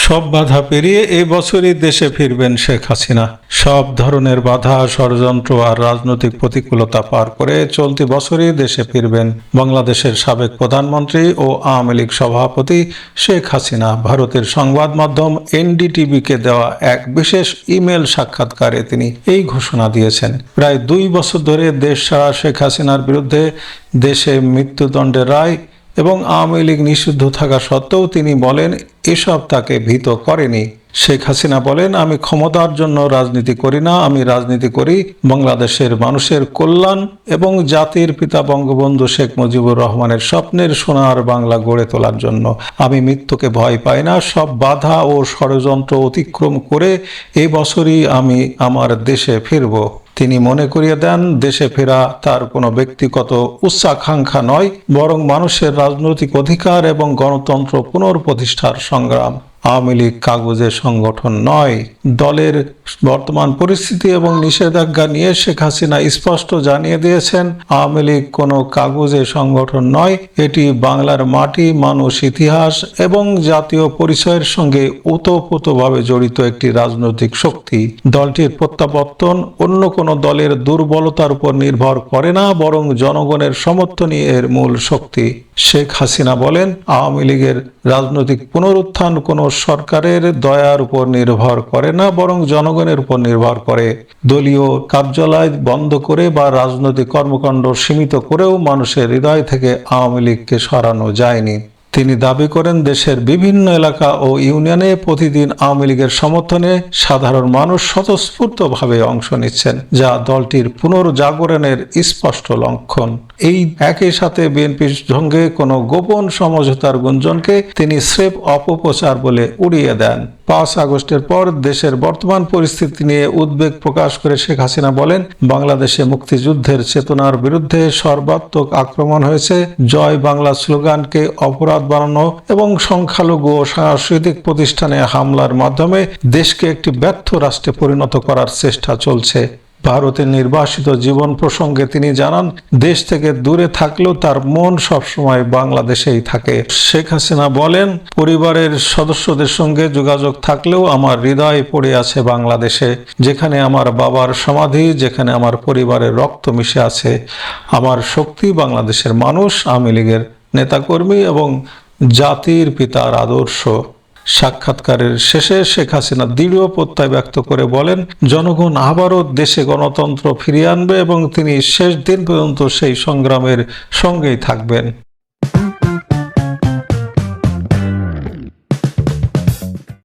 সব বাধা পেরিয়ে এই বছরই দেশে ফিরবেন শেখ হাসিনা। সব ধরনের বাধা, ষড়যন্ত্র আর রাজনৈতিক প্রতিকূলতা পার করে চলতি বছরই দেশে ফিরবেন বাংলাদেশের সাবেক প্রধানমন্ত্রী ও আওয়ামী লীগ সভাপতি শেখ হাসিনা। ভারতের সংবাদ মাধ্যম এনডিটিভিকে দেওয়া এক বিশেষ ইমেল সাক্ষাৎকারে তিনি এই ঘোষণা দিয়েছেন। প্রায় 2 বছর ধরে দেশ ছাড়া শেখ হাসিনার বিরুদ্ধে দেশে মৃত্যুদণ্ডের রায় এবং আওয়ামী লীগ নিষিদ্ধ থাকা সত্ত্বেও তিনি বলেন এসব তাকে ভীত করেনি। শেখ হাসিনা বলেন, আমি ক্ষমতার জন্য রাজনীতি করি না, আমি রাজনীতি করি বাংলাদেশের মানুষের কল্যাণ এবং জাতির পিতা বঙ্গবন্ধু শেখ মুজিবুর রহমানের স্বপ্নের সোনার বাংলা গড়ে তোলার জন্য। আমি মৃত্যুকে ভয় পাই না। সব বাধা ও ষড়যন্ত্র অতিক্রম করে এই বছরই আমি আমার দেশে ফিরব। তিনি মনে করিয়ে দেন, দেশে ফেরা তার কোনো ব্যক্তিগত উচ্চাকাঙ্ক্ষা নয়, বরং মানুষের রাজনৈতিক অধিকার এবং গণতন্ত্র পুনঃপ্রতিষ্ঠার সংগ্রাম। আওয়ামী লীগ কাগজের সংগঠন নয়। দলের বর্তমান পরিস্থিতি এবং নিষেধাজ্ঞা নিয়ে শেখ হাসিনা স্পষ্ট জানিয়ে দিয়েছেন, আওয়ামী লীগ কোনো কাগজের সংগঠন নয়, এটি বাংলার মাটি, মানুষ, ইতিহাস এবং জাতীয় পরিচয়ের সঙ্গে ওতপ্রোতভাবে জড়িত একটি রাজনৈতিক শক্তি। দলটির প্রত্যাবর্তন অন্য কোনো দলের দুর্বলতার উপর নির্ভর করে না, বরং জনগণের সমর্থনই এর মূল শক্তি। শেখ হাসিনা বলেন, আওয়ামী লীগের রাজনৈতিক পুনরুত্থান কোনো সরকারের দয়ার উপর নির্ভর করে না, বরং জনগণের উপর নির্ভর করে। দলীয় কার্যালয় বন্ধ করে বা রাজনৈতিক কর্মকাণ্ড সীমিত করেও মানুষের হৃদয় থেকে আওয়ামী লীগকে সরানো যায়নি। তিনি দাবি করেন, দেশের বিভিন্ন এলাকা ও ইউনিয়নে প্রতিদিন আওয়ামী লীগের সমর্থনে সাধারণ মানুষ স্বতঃস্ফূর্তভাবে অংশ নিচ্ছেন, যা দলটির পুনর্জাগরণের স্পষ্ট লক্ষণ। এই একই সাথে বিএনপির সঙ্গে কোনো গোপন সমঝোতার গুঞ্জনকে তিনি স্রেফ অপপ্রচার বলে উড়িয়ে দেন। 5 আগস্টের পর দেশের বর্তমান পরিস্থিতি নিয়ে উদ্বেগ প্রকাশ করে শেখ হাসিনা বলেন, বাংলাদেশে মুক্তিযুদ্ধের চেতনার বিরুদ্ধে সর্বাত্মক আক্রমণ হয়েছে। জয় বাংলা স্লোগানকে অপরাধ বানানো এবং সংখ্যালঘু ও সাংস্কৃতিক প্রতিষ্ঠানে হামলার মাধ্যমে দেশকে একটি ব্যর্থ রাষ্ট্রে পরিণত করার চেষ্টা চলছে। ভারতের নির্বাসিত জীবন প্রসঙ্গে তিনি জানান, দেশ থেকে দূরে থাকলেও তার মন সবসময় বাংলাদেশেই থাকে। শেখ হাসিনা বলেন, পরিবারের সদস্যদের সঙ্গে যোগাযোগ থাকলেও আমার হৃদয় পড়ে আছে বাংলাদেশে, যেখানে আমার বাবার সমাধি, যেখানে আমার পরিবারের রক্ত মিশে আছে। আমার শক্তি বাংলাদেশের মানুষ, আওয়ামী লীগের নেতাকর্মী এবং জাতির পিতার আদর্শ। সাক্ষাৎকারের শেষে শেখ হাসিনা দৃঢ় প্রত্যয় ব্যক্ত করে বলেন, জনগণ আবারও দেশে গণতন্ত্র ফিরিয়ে আনবে এবং তিনি শেষ দিন পর্যন্ত সেই সংগ্রামের সঙ্গেই থাকবেন।